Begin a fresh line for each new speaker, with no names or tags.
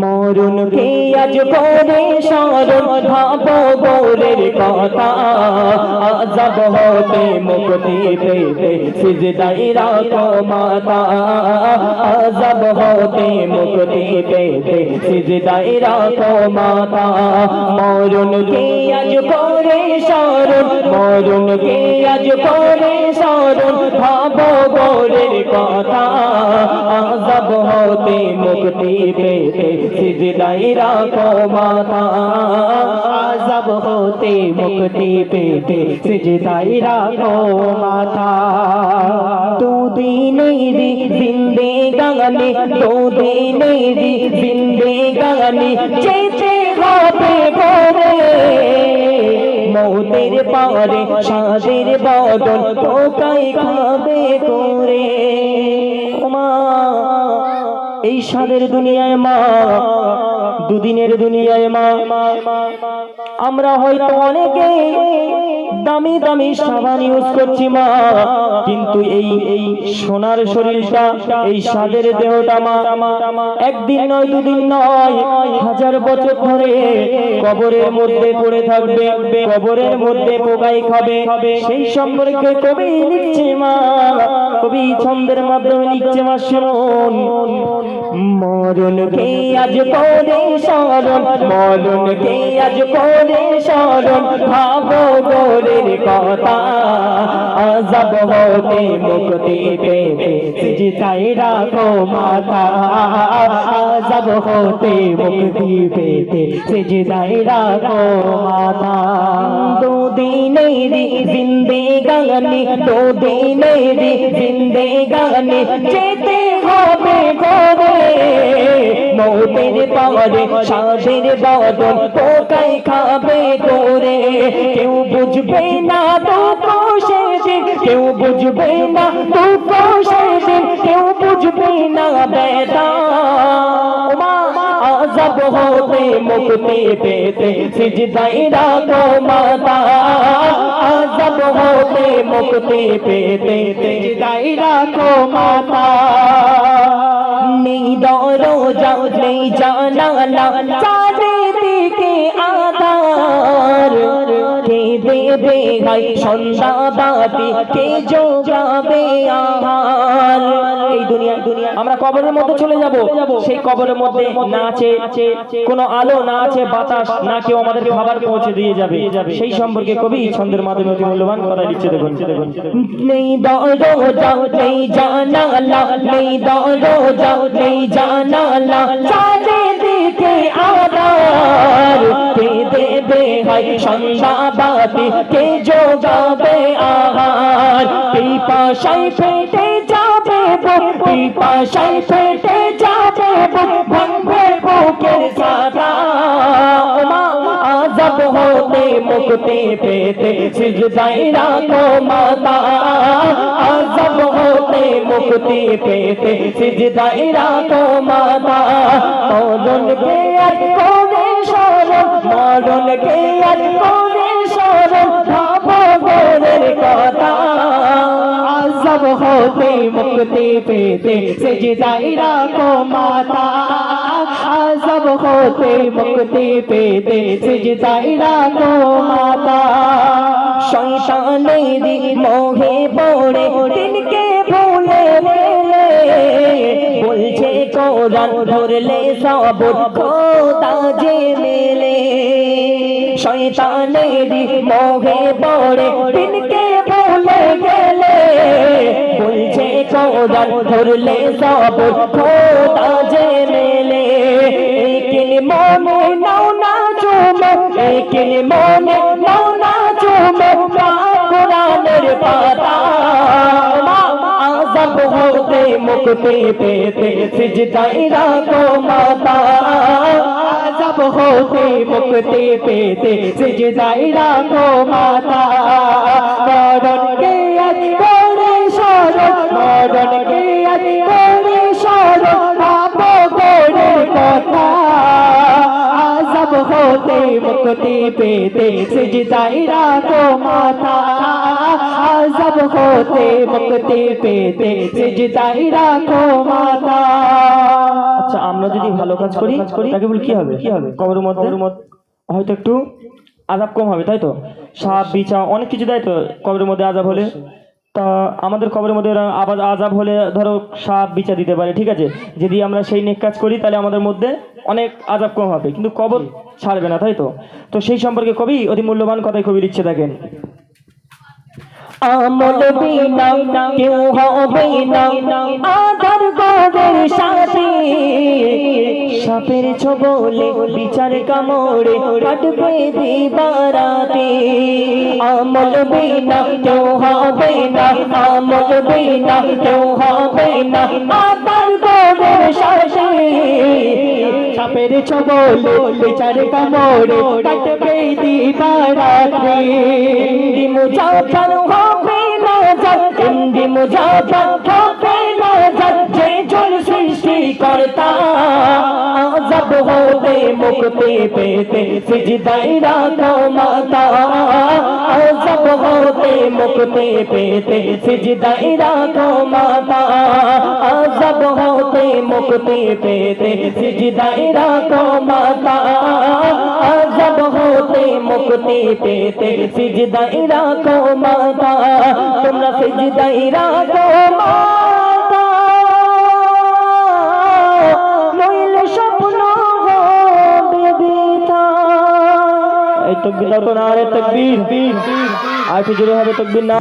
মরণকে আজ করে স্মরণ ভাবো গোরের কথা আযাব হতে মুক্তি পেতে সিজদায় রাখো মাথা আযাব হতে মুক্তি পেতে সিজদায় রাখো মাথা মরণকে আজ করে স্মরণ মরণকে আজ করে স্মরণ ভাবো গোরের কথা আযাব হতে মুক্তি পেতে সিজদায় রাখো মাথা আযাব হতে মুক্তি পেতে সিজদায় রাখো মাথা দুদিনেরি জিন্দেগানি দুদিনেরি জিন্দেগানি যেতে হবে ঘরে মৌতের পারে সাজের বদল তোকাই খাবে করে মা এই সাদের দুনিয়ায় মা দুদিনের দুনিয়ায় মা আমরা হয়তো অনেকে দামি দামি সাবান ইউজ করছি মা কিন্তু এই সোনার শরীরটা এই সাদের দেহটা মা একদিন নয় দুদিন নয় হাজার বছর ধরে কবরের মধ্যে পড়ে থাকবে কবরের মধ্যে পোকাই খাবে সেই সম্পর্কে কবি লিখছে মা কবি ছন্দের মাধ্যমে লিখছে মা শুনুন মরণকে আজ করে স্মরণ মরণকে আজ করে স্মরণ ভাবো গোরের কথা আযাব হতে মুক্তি পেতে সিজদায় রাখো মাথা আযাব হতে মুক্তি পেতে সিজদায় রাখো মাথা দুদিনেরি জিন্দেগানি দুদিনেরি জিন্দেগানি যেতে হবে ঘরে মৌতের পারে সাজের বদল পোকাই খাবে করে কেউ বুঝবে না দুঃখ সেদিন কেউ বুঝবে না দুঃখ সেদিন কেউ বুঝবে না বেদনা আযাব হতে মুক্তি পেতে সিজদায় রাখো মাথা আযাব হতে মুক্তি পেতে সিজদায় রাখো মাথা নেই দরজা নেই জানালা চারিদিকে আঁধার কে দেবে গাই সন্ধ্যা বাতি কে যোগাবে আহার এই দুনিয়া আমরা কবরের মধ্যে চলে যাব সেই কবরের মধ্যে না আছে কোনো আলো না আছে বাতাস না কেউ আমাদের খাবার পৌঁছে দিয়ে যাবে সেই সম্পর্কে কবি ছন্দের মাধ্যমে অতি মূল্যবান কথা লিখছে দেখুন নেই দরজা নেই জানালা নেই দরজা নেই জানালা চারিদিকে আঁধার কে দেবে গাই সন্ধ্যা বাতি কে যোগাবে আহার পিপাসায় ফেটে যাবে পিপাসায় ফেটে যাবে ভাঙবে বুকের সাদা আযাব হতে মুক্তি পেতে সিজদায় রাখো মাথা আযাব হতে মুক্তি পেতে সিজদায় রাখো মাথা মরণকে আজ করে স্মরণ মরণকে আজ করে স্মরণ ভাবো গোরের কথা আযাব হতে মুক্তি পেতে সিজদায় রাখো মাথা আযাব হতে মুক্তি পেতে সিজদায় রাখো মাথা শয়তানেরি মোহে পড়ে দিনকে ভুলে গেলে বলছে কোরআন ধরলে সব খোদা যে মেলে শয়তানেরি মোহে পড়ে দিনকে ভুলে গেলে বলছে কোরআন ধরলে সব খোদা যে মেলে একিন মনে নাও না চুমো একিন মনে নাও না চুমো কোরআনের পাতা আযাব হতে মুক্তি পেতে সিজদায় রাখো মাথা আযাব হতে মুক্তি পেতে সিজদায় রাখো মাথা মরণকে আজ করে স্মরণ মরণকে আজ করে স্মরণ ভাবো গোরের কথা আযাব হতে মুক্তি পেতে সিজদায় রাখো মাথা আযাব হতে মুক্তি পেতে সিজদায় রাখো মাথা। আচ্ছা আমরা যদি ভালো কাজ করি তাকে বলি কি হবে কবরের মধ্যে হয়তো একটু আযাব কম হবে, তাই তো? সাপ বিছা অনেক কিছু দেয় তো কবরের মধ্যে আযাব হলে। তা আমাদের কবরের মধ্যে আবার আযাব হলে ধরো সাপ বিছা দিতে পারে, ঠিক আছে? যদি আমরা সেই নেক কাজ করি তাহলে আমাদের মধ্যে অনেক আযাব কম হবে, কিন্তু কবর ছাড়বে না, তাই তো? তো সেই সম্পর্কে কবি অতি মূল্যবান কথাই কবি লিখছে, দেখেন। আমল বিনা কেউ হবে না আধার গদের সাথে, সাপের ছোবলে বিচার কামড়ে কাটবে দিবারাতে। আমল বিনা কেউ হবে না, আমল বিনা কেউ হবে না আধার গদের সাথে, সাপের ছোবলে বিচার কামড়ে কাটবে দিবারাতে। মুজাফর হবে না জাত, ইন্দি মুজাফর হবে না জাত, যে জল সৃষ্টি কর্তা আযাব হতে মুক্তি পেতে সিজদায় রাখো মাথা আযাব হতে মুক্তি পেতে সিজদায় রাখো মাথা আযাব হতে মুক্তি পেতে সিজদায় রাখো মাথা আযাব হতে মুক্তি পেতে সিজদায় রাখো মাথা। তোমরা সিজদায় রাখো মাথা নইলে স্বপ্ন হবে বৃথা। এই তাকবীর দাও তো, নারে তাকবীর। আর একটু জোরে হবে তাকবীর না।